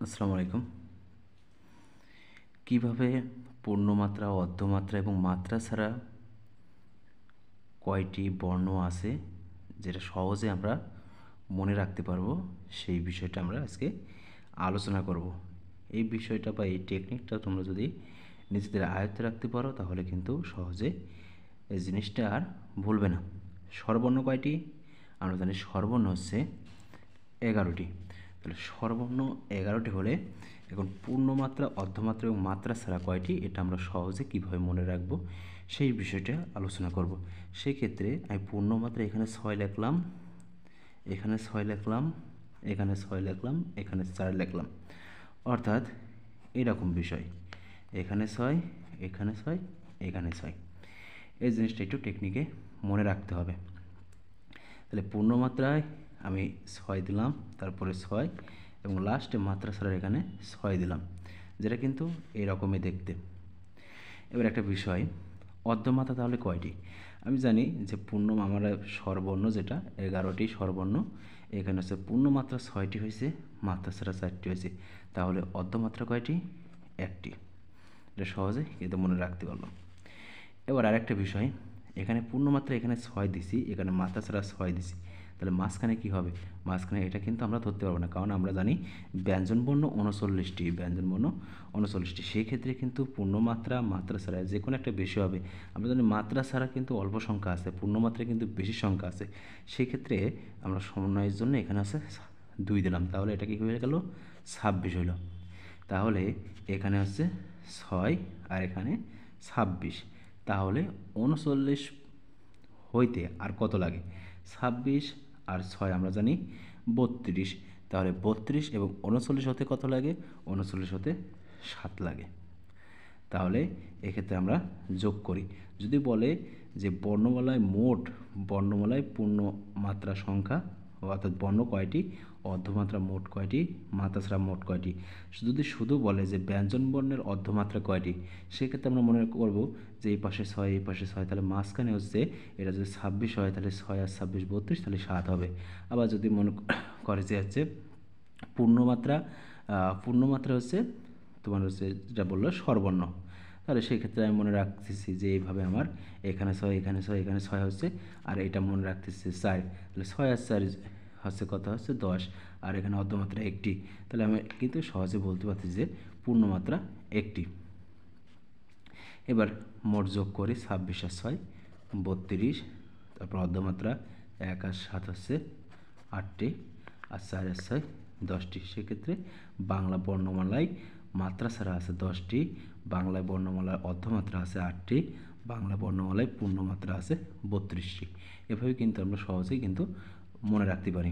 আসসালামু আলাইকুম। কিভাবে পূর্ণমাত্রা, অর্ধমাত্রা এবং মাত্রা ছাড়া কয়টি বর্ণ আছে যেটা সহজে আমরা মনে রাখতে পারবো, সেই বিষয়টা আমরা আজকে আলোচনা করব। এই বিষয়টা বা এই টেকনিকটা তোমরা যদি নিজেদের আয়ত্তে রাখতে পারো তাহলে কিন্তু সহজে এই জিনিসটা আর ভুলবে না। স্বরবর্ণ কয়টি? আমরা জানি স্বরবর্ণ হচ্ছে 11টি। তাহলে স্বরবর্ণ 11টি হলে এখন পূর্ণমাত্রা, অর্ধমাত্রা এবং মাত্রা ছাড়া কয়টি, এটা আমরা সহজে কীভাবে মনে রাখবো সেই বিষয়টা আলোচনা করব। সেই ক্ষেত্রে আমি পূর্ণমাত্রা এখানে 6 লিখলাম, এখানে 6 লিখলাম, এখানে 6 লিখলাম, এখানে 4 লিখলাম, অর্থাৎ এরকম বিষয়। এখানে 6, এখানে 6, এখানে 6। এই জিনিসটা একটু টেকনিকে মনে রাখতে হবে। তাহলে পূর্ণমাত্রায় আমি 6 দিলাম, তারপরে 6 এবং লাস্টে মাত্রা ছাড়ার এখানে 6 দিলাম, যেটা কিন্তু এরকমই দেখতে। এবার একটা বিষয়, অর্ধমাত্রা তাহলে কয়টি? আমি জানি যে আমরা স্বরবর্ণ যেটা 11টি স্বরবর্ণ, এখানে হচ্ছে পূর্ণমাত্রা 6টি হয়েছে, মাত্রা ছাড়া 4টি হয়েছে। তাহলে অর্ধমাত্রা কয়টি? 1টি। এটা সহজে কিন্তু মনে রাখতে পারলাম। এবার আরেকটা বিষয়, এখানে পূর্ণমাত্রা এখানে 6 দিছি, এখানে মাত্রা ছাড়া 6 দিছি, তাহলে মাঝখানে কী হবে? মাঝখানে এটা কিন্তু আমরা ধরতে পারবো না, কারণ আমরা জানি ব্যঞ্জনবর্ণ 39টি, ব্যঞ্জনবর্ণ 39টি। সেই ক্ষেত্রে কিন্তু পূর্ণমাত্রা, মাত্রা ছাড়া যে কোনো একটা বেশি হবে। আমরা জানি মাত্রা ছাড়া কিন্তু অল্প সংখ্যা আছে, পূর্ণমাত্রায় কিন্তু বেশি সংখ্যা আছে। সেই ক্ষেত্রে আমরা সমন্বয়ের জন্য এখানে আছে 2 দিলাম, তাহলে এটা কী হয়ে গেল? 26 হলো। তাহলে এখানে হচ্ছে 6 আর এখানে 26, তাহলে 39 হইতে আর কত লাগে? 26 আর 6 আমরা জানি 32, তাহলে 32 এবং 39 হতে কত লাগে? 39 হতে 7 লাগে। তাহলে এক্ষেত্রে আমরা যোগ করি। যদি বলে যে বর্ণমালায় পূর্ণ মাত্রা সংখ্যা, অর্থাৎ বর্ণ কয়টি, অর্ধমাত্রা মোট কয়টি, মাত্রা ছাড়া মোট কয়টি, যদি শুধু বলে যে ব্যঞ্জন বর্ণের অর্ধমাত্রা কয়টি, সেক্ষেত্রে আমরা মনে করব যে এই পাশে 6, এই পাশে 6, তাহলে মাঝখানে হচ্ছে এটা যদি 26 হয় তাহলে 6 আর 26 32, তাহলে 7 হবে। আবার যদি মনে করে যে হচ্ছে পূর্ণমাত্রা হচ্ছে তোমার হচ্ছে যেটা বললো স্বরবর্ণ, তাহলে সেই ক্ষেত্রে আমি মনে রাখতেছি যে এইভাবে আমার এখানে 6, এখানে 6, এখানে 6 হচ্ছে, আর এটা মনে রাখতেছি 4, তাহলে 6 আর 4 হচ্ছে কত? হচ্ছে 10, আর এখানে অর্ধমাত্রা 1টি। তাহলে আমি কিন্তু সহজে বলতে পারছি যে পূর্ণমাত্রা 1টি। এবার মোট যোগ করি, 26 আর 6 32, তারপর অর্ধমাত্রা 1 আর 7 হচ্ছে 8টি, আর 4 আর 6 10টি। সেক্ষেত্রে বাংলা বর্ণমালায় মাত্রা ছাড়া আছে 10টি, বাংলায় বর্ণমালায় অর্ধমাত্রা আছে 8টি, বাংলা বর্ণমালায় পূর্ণমাত্রা আছে 32টি। এভাবে কিন্তু আমরা সহজেই কিন্তু মনে রাখতে পারি।